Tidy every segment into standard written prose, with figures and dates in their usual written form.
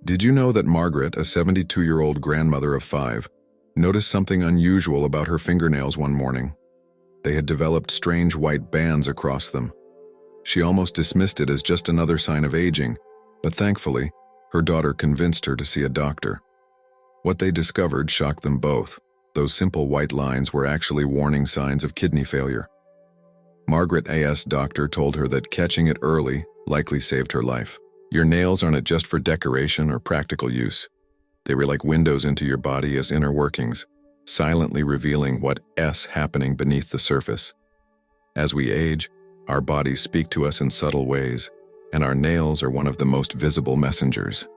Did you know that Margaret, a 72-year-old grandmother of 5, noticed something unusual about her fingernails one morning? They had developed strange white bands across them. She almost dismissed it as just another sign of aging, but thankfully, her daughter convinced her to see a doctor. What they discovered shocked them both. Those simple white lines were actually warning signs of kidney failure. Margaret's doctor told her that catching it early likely saved her life. Your nails aren't just for decoration or practical use. They were like windows into your body as inner workings, silently revealing what's happening beneath the surface. As we age, our bodies speak to us in subtle ways, and our nails are one of the most visible messengers.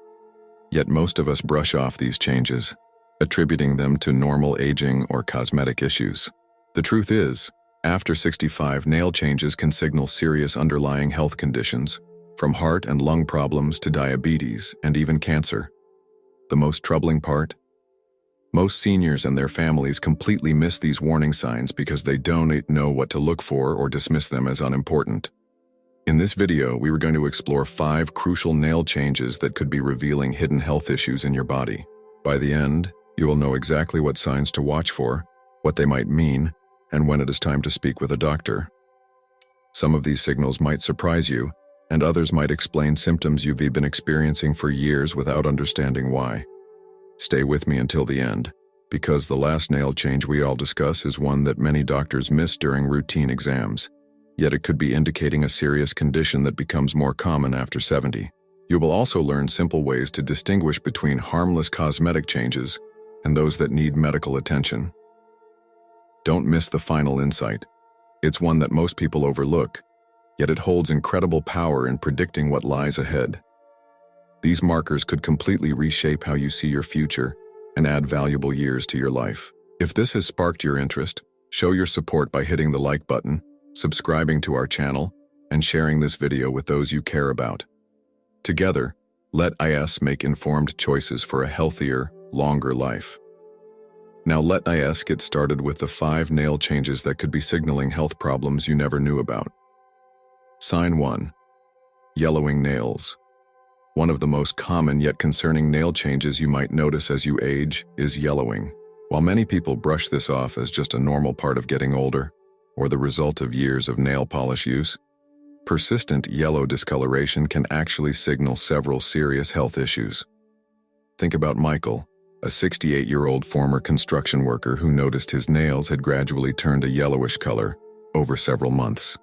Yet most of us brush off these changes, attributing them to normal aging or cosmetic issues. The truth is, after 65, nail changes can signal serious underlying health conditions, from heart and lung problems to diabetes and even cancer. The most troubling part? Most seniors and their families completely miss these warning signs because they don't know what to look for or dismiss them as unimportant. In this video, we were going to explore 5 crucial nail changes that could be revealing hidden health issues in your body. By the end, you will know exactly what signs to watch for, what they might mean, and when it is time to speak with a doctor. Some of these signals might surprise you, and others might explain symptoms you've been experiencing for years without understanding why. Stay with me until the end, because the last nail change we all discuss is one that many doctors miss during routine exams, yet it could be indicating a serious condition that becomes more common after 70. You will also learn simple ways to distinguish between harmless cosmetic changes and those that need medical attention. Don't miss the final insight. It's one that most people overlook, yet it holds incredible power in predicting what lies ahead. These markers could completely reshape how you see your future and add valuable years to your life. If this has sparked your interest, show your support by hitting the like button, subscribing to our channel, and sharing this video with those you care about. Together, let us make informed choices for a healthier, longer life. Now let us get started with the 5 nail changes that could be signaling health problems you never knew about. Sign 1. Yellowing nails. One of the most common yet concerning nail changes you might notice as you age is yellowing. While many people brush this off as just a normal part of getting older, or the result of years of nail polish use, persistent yellow discoloration can actually signal several serious health issues. Think about Michael, a 68-year-old former construction worker who noticed his nails had gradually turned a yellowish color over several months.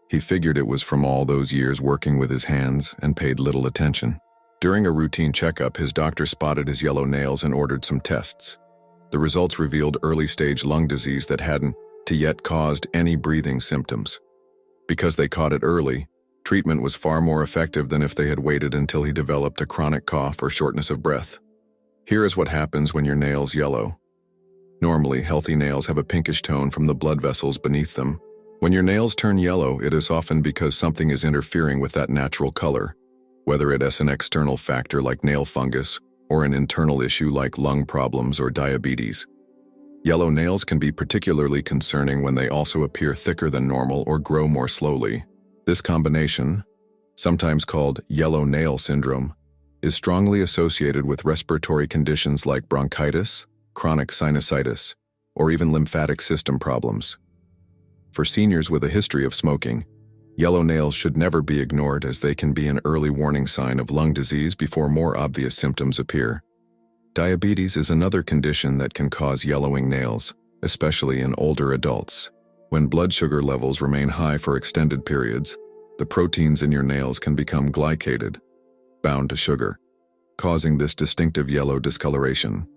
He figured it was from all those years working with his hands and paid little attention. During a routine checkup, his doctor spotted his yellow nails and ordered some tests. The results revealed early-stage lung disease that hadn't yet caused any breathing symptoms. Because they caught it early, treatment was far more effective than if they had waited until he developed a chronic cough or shortness of breath. Here is what happens when your nails yellow. Normally, healthy nails have a pinkish tone from the blood vessels beneath them. When your nails turn yellow, it is often because something is interfering with that natural color, whether it is an external factor like nail fungus or an internal issue like lung problems or diabetes. Yellow nails can be particularly concerning when they also appear thicker than normal or grow more slowly. This combination, sometimes called yellow nail syndrome, is strongly associated with respiratory conditions like bronchitis, chronic sinusitis, or even lymphatic system problems. For seniors with a history of smoking, yellow nails should never be ignored as they can be an early warning sign of lung disease before more obvious symptoms appear. Diabetes is another condition that can cause yellowing nails, especially in older adults. When blood sugar levels remain high for extended periods, the proteins in your nails can become glycated, bound to sugar, causing this distinctive yellow discoloration.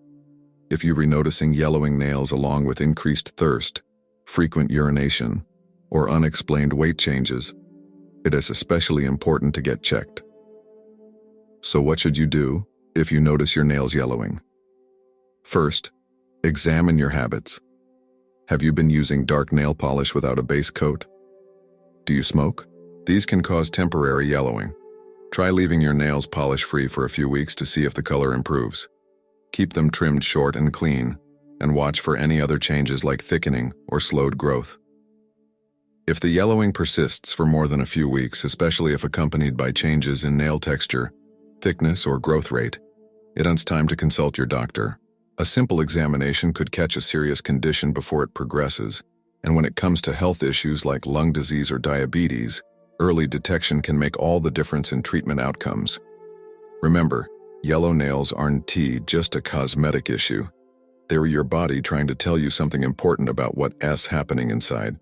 If you are noticing yellowing nails along with increased thirst, frequent urination, or unexplained weight changes, it is especially important to get checked. So what should you do if you notice your nails yellowing? First, examine your habits. Have you been using dark nail polish without a base coat? Do you smoke? These can cause temporary yellowing. Try leaving your nails polish-free for a few weeks to see if the color improves. Keep them trimmed short and clean, and watch for any other changes like thickening or slowed growth. If the yellowing persists for more than a few weeks, especially if accompanied by changes in nail texture, thickness, or growth rate. It's time to consult your doctor. A simple examination could catch a serious condition before it progresses, and when it comes to health issues like lung disease or diabetes, early detection can make all the difference in treatment outcomes. Remember, yellow nails aren't just a cosmetic issue. They're your body trying to tell you something important about what's happening inside.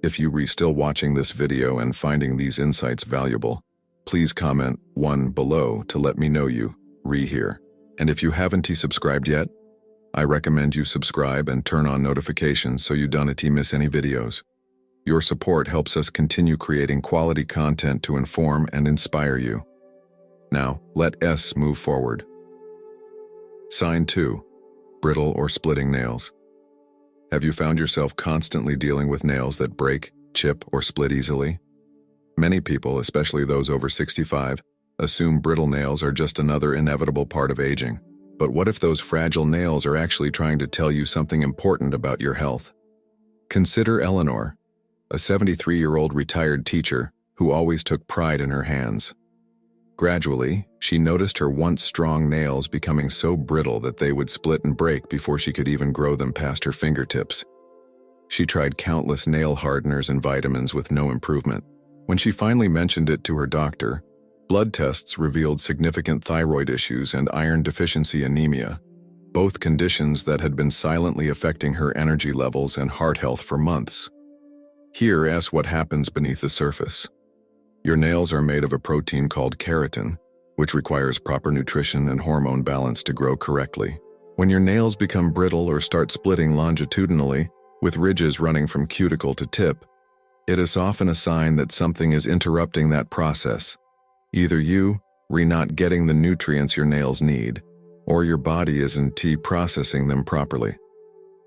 If you're still watching this video and finding these insights valuable, please comment 1 below to let me know you here. And if you haven't subscribed yet, I recommend you subscribe and turn on notifications so you don't miss any videos. Your support helps us continue creating quality content to inform and inspire you. Now, let's move forward. Sign 2. Brittle or splitting nails. Have you found yourself constantly dealing with nails that break, chip, or split easily? Many people, especially those over 65, assume brittle nails are just another inevitable part of aging. But what if those fragile nails are actually trying to tell you something important about your health? Consider Eleanor, a 73-year-old retired teacher who always took pride in her hands. Gradually, she noticed her once strong nails becoming so brittle that they would split and break before she could even grow them past her fingertips. She tried countless nail hardeners and vitamins with no improvement. When she finally mentioned it to her doctor, blood tests revealed significant thyroid issues and iron deficiency anemia, both conditions that had been silently affecting her energy levels and heart health for months. Here's what happens beneath the surface. Your nails are made of a protein called keratin, which requires proper nutrition and hormone balance to grow correctly. When your nails become brittle or start splitting longitudinally, with ridges running from cuticle to tip, it is often a sign that something is interrupting that process. Either you are not getting the nutrients your nails need, or your body isn't processing them properly.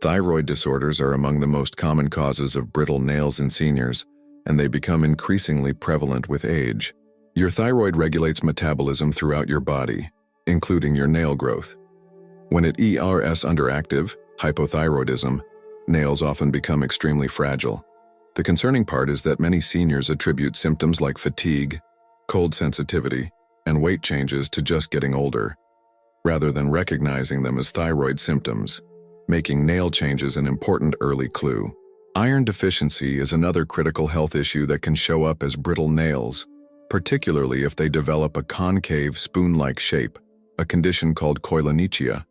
Thyroid disorders are among the most common causes of brittle nails in seniors, and they become increasingly prevalent with age. Your thyroid regulates metabolism throughout your body, including your nail growth. When it is underactive, hypothyroidism, nails often become extremely fragile. The concerning part is that many seniors attribute symptoms like fatigue, cold sensitivity, and weight changes to just getting older, rather than recognizing them as thyroid symptoms, making nail changes an important early clue. Iron deficiency is another critical health issue that can show up as brittle nails, particularly if they develop a concave spoon-like shape, a condition called koilonychia.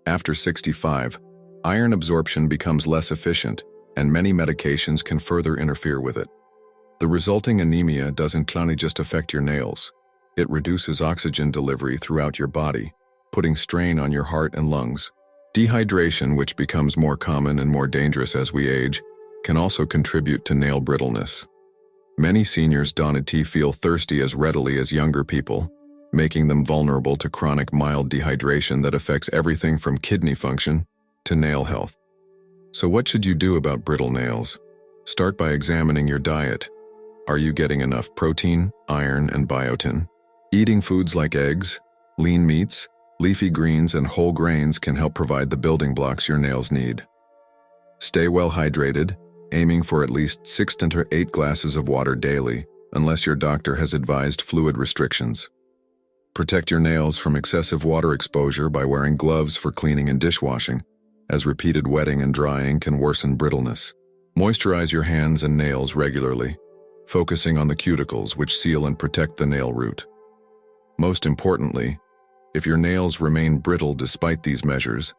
After 65, iron absorption becomes less efficient, and many medications can further interfere with it. The resulting anemia doesn't just affect your nails. It reduces oxygen delivery throughout your body, putting strain on your heart and lungs. Dehydration, which becomes more common and more dangerous as we age, can also contribute to nail brittleness. Many seniors don't feel thirsty as readily as younger people, making them vulnerable to chronic mild dehydration that affects everything from kidney function to nail health. So what should you do about brittle nails? Start by examining your diet. Are you getting enough protein, iron, and biotin? Eating foods like eggs, lean meats, leafy greens, and whole grains can help provide the building blocks your nails need. Stay well hydrated, aiming for at least 6 to 8 glasses of water daily, unless your doctor has advised fluid restrictions. Protect your nails from excessive water exposure by wearing gloves for cleaning and dishwashing, as repeated wetting and drying can worsen brittleness. Moisturize your hands and nails regularly, focusing on the cuticles which seal and protect the nail root. Most importantly, if your nails remain brittle despite these measures,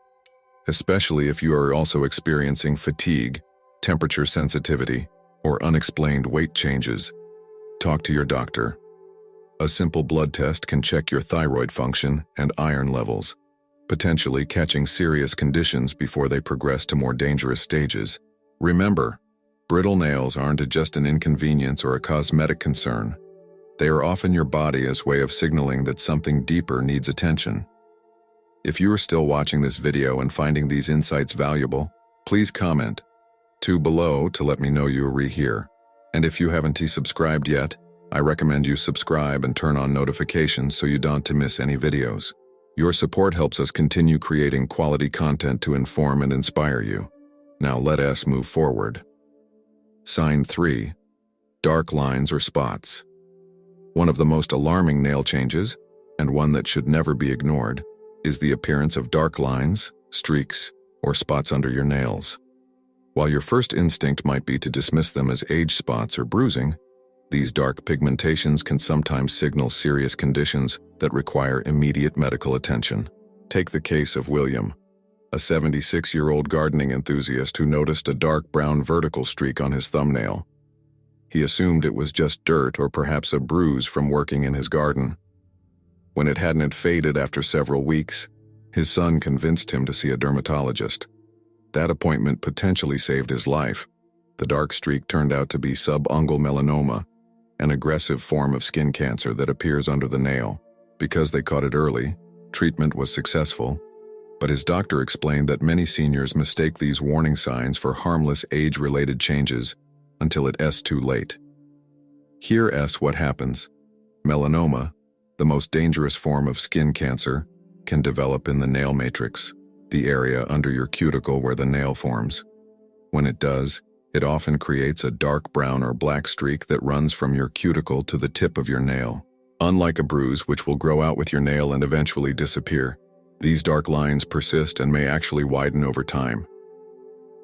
especially if you are also experiencing fatigue, temperature sensitivity, or unexplained weight changes, talk to your doctor. A simple blood test can check your thyroid function and iron levels, potentially catching serious conditions before they progress to more dangerous stages. Remember, brittle nails aren't just an inconvenience or a cosmetic concern. They are often your body's way of signaling that something deeper needs attention. If you are still watching this video and finding these insights valuable, please comment 2 below to let me know you are here. And if you haven't subscribed yet, I recommend you subscribe and turn on notifications so you don't miss any videos. Your support helps us continue creating quality content to inform and inspire you. Now let us move forward. Sign 3. Dark lines or spots. One of the most alarming nail changes and one that should never be ignored, is the appearance of dark lines, streaks, or spots under your nails. While your first instinct might be to dismiss them as age spots or bruising, these dark pigmentations can sometimes signal serious conditions that require immediate medical attention. Take the case of William, a 76-year-old gardening enthusiast who noticed a dark brown vertical streak on his thumbnail. He assumed it was just dirt or perhaps a bruise from working in his garden. When it hadn't faded after several weeks, his son convinced him to see a dermatologist. That appointment potentially saved his life. The dark streak turned out to be subungual melanoma, an aggressive form of skin cancer that appears under the nail. Because they caught it early, treatment was successful, but his doctor explained that many seniors mistake these warning signs for harmless age-related changes until it's too late. Here's what happens. Melanoma, the most dangerous form of skin cancer, can develop in the nail matrix, the area under your cuticle where the nail forms. When it does, it often creates a dark brown or black streak that runs from your cuticle to the tip of your nail. Unlike a bruise, which will grow out with your nail and eventually disappear, these dark lines persist and may actually widen over time.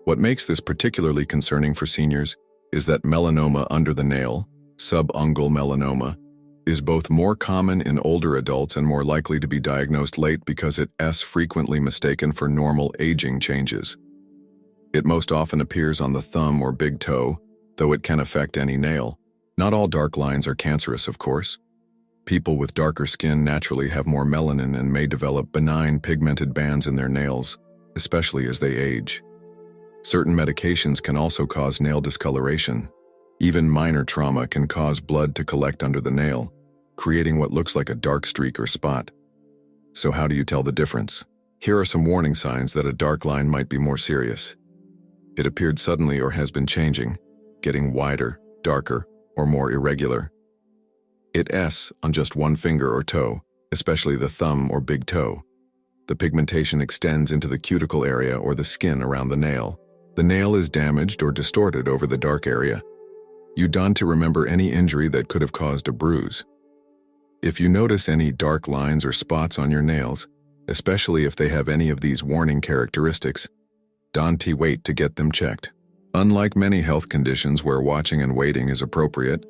What makes this particularly concerning for seniors is that melanoma under the nail, subungual melanoma, is both more common in older adults and more likely to be diagnosed late because it's frequently mistaken for normal aging changes. It most often appears on the thumb or big toe, though it can affect any nail. Not all dark lines are cancerous, of course. People with darker skin naturally have more melanin and may develop benign pigmented bands in their nails, especially as they age. Certain medications can also cause nail discoloration. Even minor trauma can cause blood to collect under the nail, creating what looks like a dark streak or spot. So how do you tell the difference? Here are some warning signs that a dark line might be more serious. It appeared suddenly or has been changing, getting wider, darker, or more irregular. It's on just one finger or toe, especially the thumb or big toe. The pigmentation extends into the cuticle area or the skin around the nail. The nail is damaged or distorted over the dark area. You want to remember any injury that could have caused a bruise. If you notice any dark lines or spots on your nails, especially if they have any of these warning characteristics, don't wait to get them checked. Unlike many health conditions where watching and waiting is appropriate,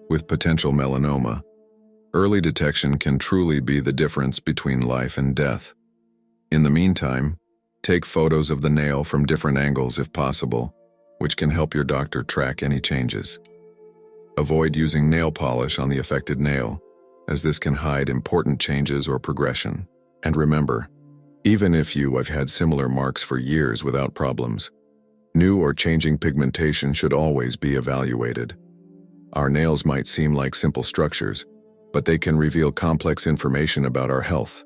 with potential melanoma, early detection can truly be the difference between life and death. In the meantime, take photos of the nail from different angles if possible, which can help your doctor track any changes. Avoid using nail polish on the affected nail, as this can hide important changes or progression. And remember, even if you've had similar marks for years without problems, new or changing pigmentation should always be evaluated. Our nails might seem like simple structures, but they can reveal complex information about our health,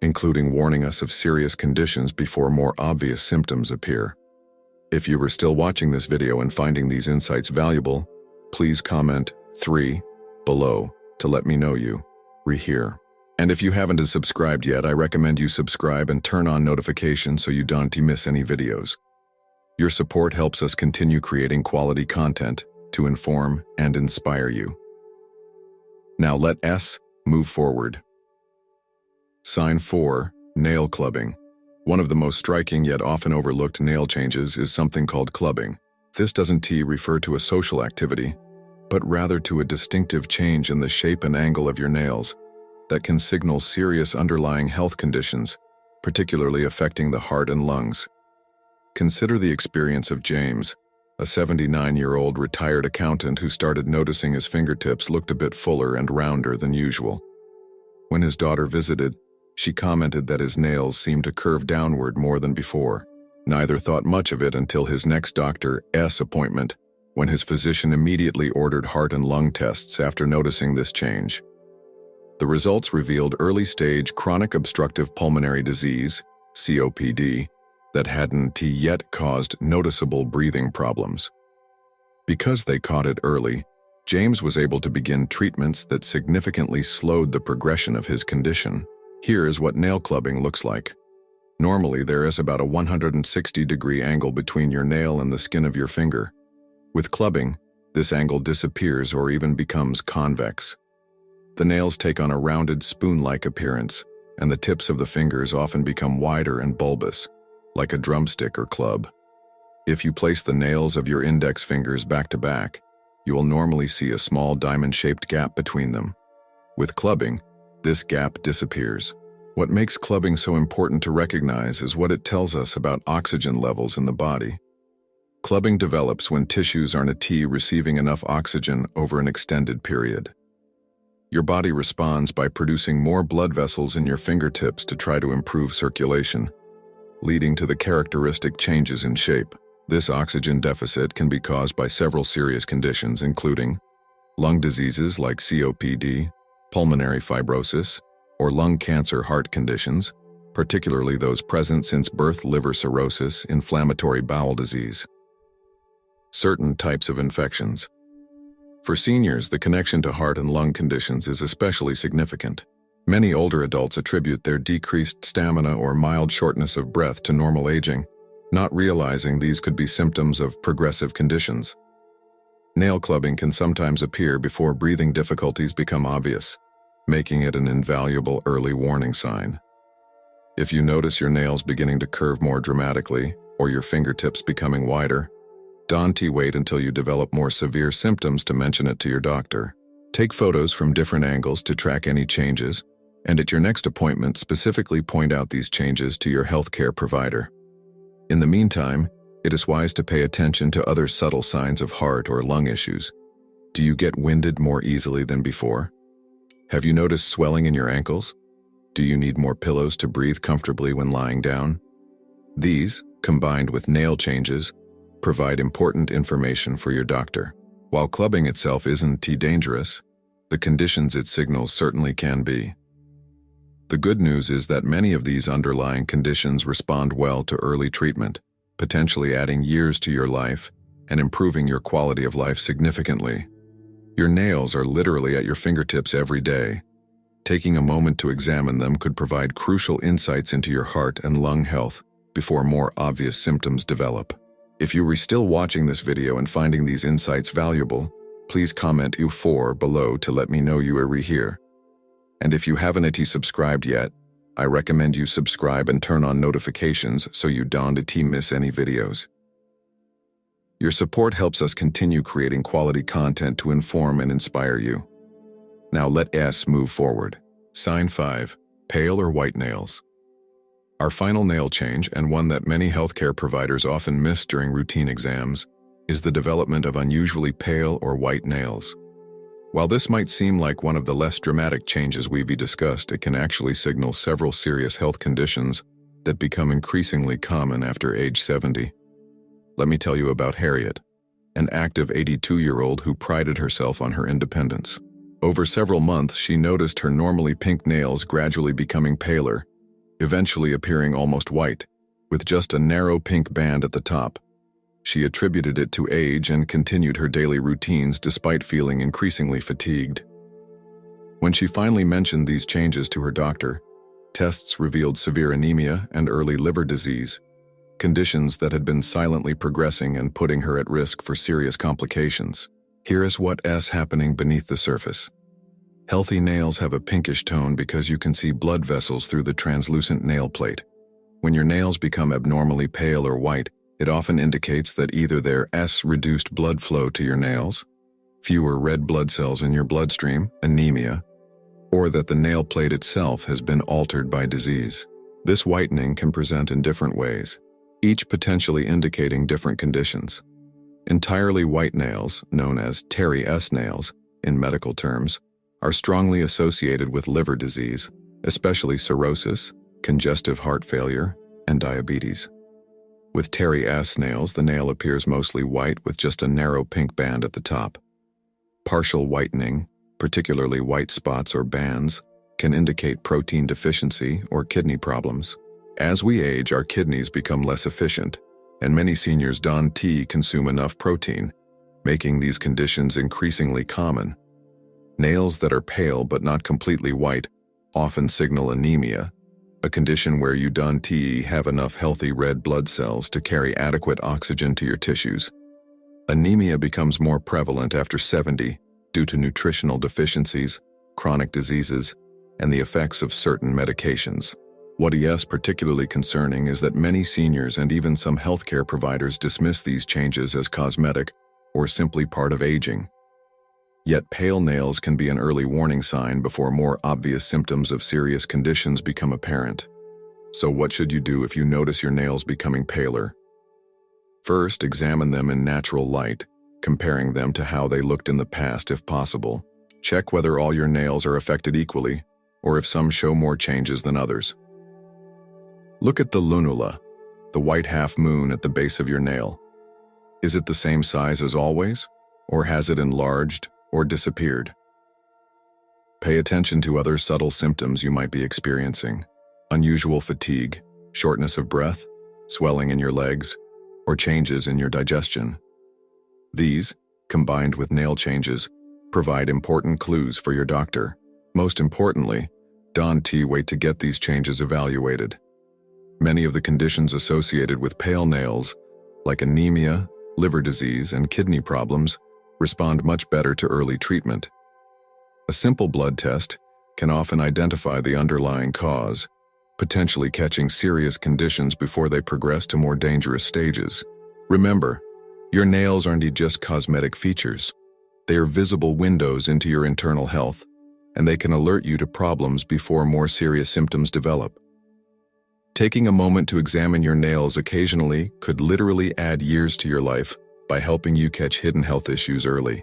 including warning us of serious conditions before more obvious symptoms appear. If you were still watching this video and finding these insights valuable, please comment 3 below to let me know you here. And if you haven't subscribed yet, I recommend you subscribe and turn on notifications so you don't miss any videos. Your support helps us continue creating quality content to inform and inspire you. Now let's move forward. Sign 4, nail clubbing. One of the most striking yet often overlooked nail changes is something called clubbing. This doesn't refer to a social activity, but rather to a distinctive change in the shape and angle of your nails that can signal serious underlying health conditions, particularly affecting the heart and lungs. Consider the experience of James, a 79-year-old retired accountant who started noticing his fingertips looked a bit fuller and rounder than usual. When his daughter visited, she commented that his nails seemed to curve downward more than before. Neither thought much of it until his next doctor's appointment, when his physician immediately ordered heart and lung tests after noticing this change. The results revealed early-stage chronic obstructive pulmonary disease, COPD, that hadn't yet caused noticeable breathing problems. Because they caught it early, James was able to begin treatments that significantly slowed the progression of his condition. Here is what nail clubbing looks like. Normally, there is about a 160-degree angle between your nail and the skin of your finger. With clubbing, this angle disappears or even becomes convex. The nails take on a rounded spoon-like appearance, and the tips of the fingers often become wider and bulbous, like a drumstick or club. If you place the nails of your index fingers back to back, you will normally see a small diamond-shaped gap between them. With clubbing, this gap disappears. What makes clubbing so important to recognize is what it tells us about oxygen levels in the body. Clubbing develops when tissues aren't receiving enough oxygen over an extended period. Your body responds by producing more blood vessels in your fingertips to try to improve circulation, leading to the characteristic changes in shape. This oxygen deficit can be caused by several serious conditions, including lung diseases like COPD, pulmonary fibrosis, or lung cancer heart conditions, particularly those present since birth, liver cirrhosis, inflammatory bowel disease. Certain types of infections. For seniors, the connection to heart and lung conditions is especially significant. Many older adults attribute their decreased stamina or mild shortness of breath to normal aging, not realizing these could be symptoms of progressive conditions. Nail clubbing can sometimes appear before breathing difficulties become obvious, making it an invaluable early warning sign. If you notice your nails beginning to curve more dramatically or your fingertips becoming wider, don't wait until you develop more severe symptoms to mention it to your doctor. Take photos from different angles to track any changes, and at your next appointment specifically point out these changes to your healthcare provider. In the meantime, it is wise to pay attention to other subtle signs of heart or lung issues. Do you get winded more easily than before? Have you noticed swelling in your ankles? Do you need more pillows to breathe comfortably when lying down? These, combined with nail changes, provide important information for your doctor. While clubbing itself isn't dangerous, the conditions it signals certainly can be. The good news is that many of these underlying conditions respond well to early treatment, potentially adding years to your life and improving your quality of life significantly. Your nails are literally at your fingertips every day. Taking a moment to examine them could provide crucial insights into your heart and lung health before more obvious symptoms develop. If you were still watching this video and finding these insights valuable, please comment U4 below to let me know you are here. And if you haven't subscribed yet, I recommend you subscribe and turn on notifications so you don't miss any videos. Your support helps us continue creating quality content to inform and inspire you. Now let us move forward. Sign 5. Pale or white nails. Our final nail change, and one that many healthcare providers often miss during routine exams, is the development of unusually pale or white nails. While this might seem like one of the less dramatic changes we've discussed, it can actually signal several serious health conditions that become increasingly common after age 70. Let me tell you about Harriet, an active 82-year-old who prided herself on her independence. Over several months, she noticed her normally pink nails gradually becoming paler, eventually appearing almost white, with just a narrow pink band at the top. She attributed it to age and continued her daily routines despite feeling increasingly fatigued. When she finally mentioned these changes to her doctor, tests revealed severe anemia and early liver disease, conditions that had been silently progressing and putting her at risk for serious complications. Here is what's happening beneath the surface. Healthy nails have a pinkish tone because you can see blood vessels through the translucent nail plate. When your nails become abnormally pale or white, it often indicates that either there's reduced blood flow to your nails, fewer red blood cells in your bloodstream, anemia, or that the nail plate itself has been altered by disease. This whitening can present in different ways, each potentially indicating different conditions. Entirely white nails, known as Terry S nails in medical terms, are strongly associated with liver disease, especially cirrhosis, congestive heart failure, and diabetes. With Terry S nails, the nail appears mostly white with just a narrow pink band at the top. Partial whitening, particularly white spots or bands, can indicate protein deficiency or kidney problems. As we age, our kidneys become less efficient, and many seniors don't consume enough protein, making these conditions increasingly common. Nails that are pale but not completely white often signal anemia, a condition where you don't have enough healthy red blood cells to carry adequate oxygen to your tissues. Anemia becomes more prevalent after 70 due to nutritional deficiencies, chronic diseases, and the effects of certain medications. What is particularly concerning is that many seniors and even some healthcare providers dismiss these changes as cosmetic or simply part of aging. Yet pale nails can be an early warning sign before more obvious symptoms of serious conditions become apparent. So what should you do if you notice your nails becoming paler? First, examine them in natural light, comparing them to how they looked in the past if possible. Check whether all your nails are affected equally, or if some show more changes than others. Look at the lunula, the white half moon at the base of your nail. Is it the same size as always, or has it enlarged or disappeared? Pay attention to other subtle symptoms you might be experiencing: unusual fatigue, shortness of breath, swelling in your legs, or changes in your digestion. These, combined with nail changes, provide important clues for your doctor. Most importantly, don't wait to get these changes evaluated. Many of the conditions associated with pale nails, like anemia, liver disease, and kidney problems, respond much better to early treatment. A simple blood test can often identify the underlying cause, potentially catching serious conditions before they progress to more dangerous stages. Remember, your nails aren't just cosmetic features. They are visible windows into your internal health, and they can alert you to problems before more serious symptoms develop. Taking a moment to examine your nails occasionally could literally add years to your life by helping you catch hidden health issues early.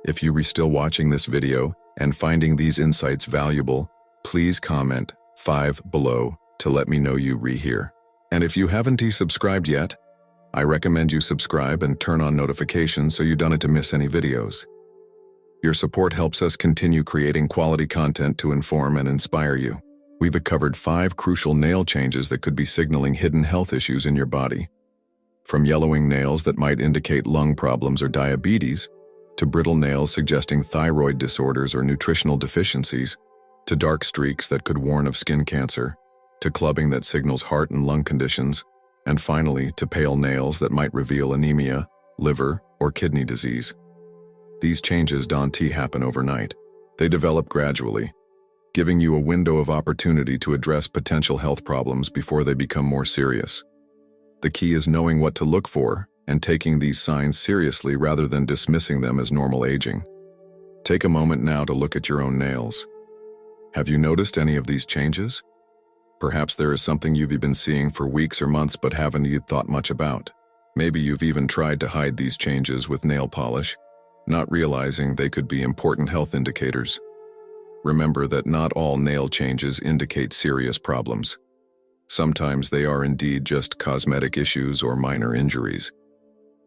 If you are still watching this video and finding these insights valuable, please comment 5 below to let me know you here. And if you haven't subscribed yet, I recommend you subscribe and turn on notifications so you don't miss any videos. Your support helps us continue creating quality content to inform and inspire you. We've covered 5 crucial nail changes that could be signaling hidden health issues in your body. From yellowing nails that might indicate lung problems or diabetes, to brittle nails suggesting thyroid disorders or nutritional deficiencies, to dark streaks that could warn of skin cancer, to clubbing that signals heart and lung conditions, and finally to pale nails that might reveal anemia, liver, or kidney disease. These changes don't happen overnight. They develop gradually, giving you a window of opportunity to address potential health problems before they become more serious. The key is knowing what to look for and taking these signs seriously rather than dismissing them as normal aging. Take a moment now to look at your own nails. Have you noticed any of these changes? Perhaps there is something you've been seeing for weeks or months but haven't thought much about. Maybe you've even tried to hide these changes with nail polish, not realizing they could be important health indicators. Remember that not all nail changes indicate serious problems. Sometimes they are indeed just cosmetic issues or minor injuries.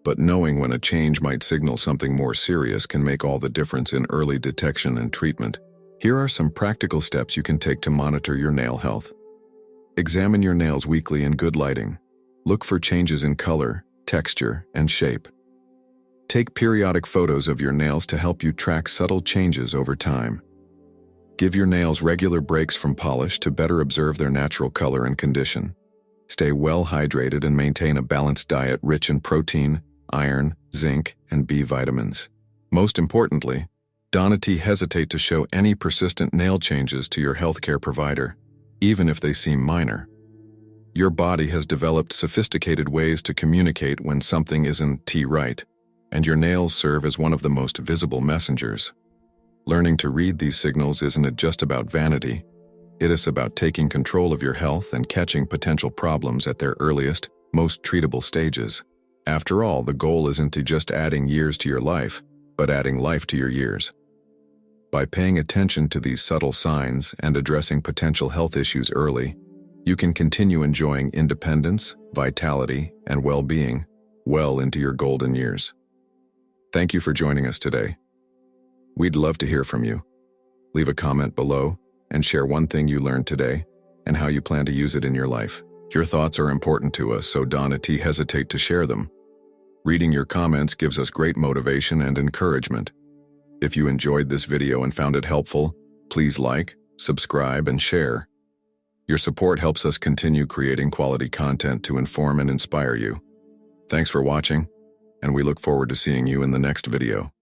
But knowing when a change might signal something more serious can make all the difference in early detection and treatment. Here are some practical steps you can take to monitor your nail health. Examine your nails weekly in good lighting. Look for changes in color, texture, and shape. Take periodic photos of your nails to help you track subtle changes over time. Give your nails regular breaks from polish to better observe their natural color and condition. Stay well hydrated and maintain a balanced diet rich in protein, iron, zinc, and B vitamins. Most importantly, don't hesitate to show any persistent nail changes to your healthcare provider, even if they seem minor. Your body has developed sophisticated ways to communicate when something isn't right, and your nails serve as one of the most visible messengers. Learning to read these signals isn't just about vanity. It is about taking control of your health and catching potential problems at their earliest, most treatable stages. After all, the goal isn't just adding years to your life, but adding life to your years. By paying attention to these subtle signs and addressing potential health issues early, you can continue enjoying independence, vitality, and well-being well into your golden years. Thank you for joining us today. We'd love to hear from you. Leave a comment below and share one thing you learned today and how you plan to use it in your life. Your thoughts are important to us, so don't hesitate to share them. Reading your comments gives us great motivation and encouragement. If you enjoyed this video and found it helpful, please like, subscribe, and share. Your support helps us continue creating quality content to inform and inspire you. Thanks for watching, and we look forward to seeing you in the next video.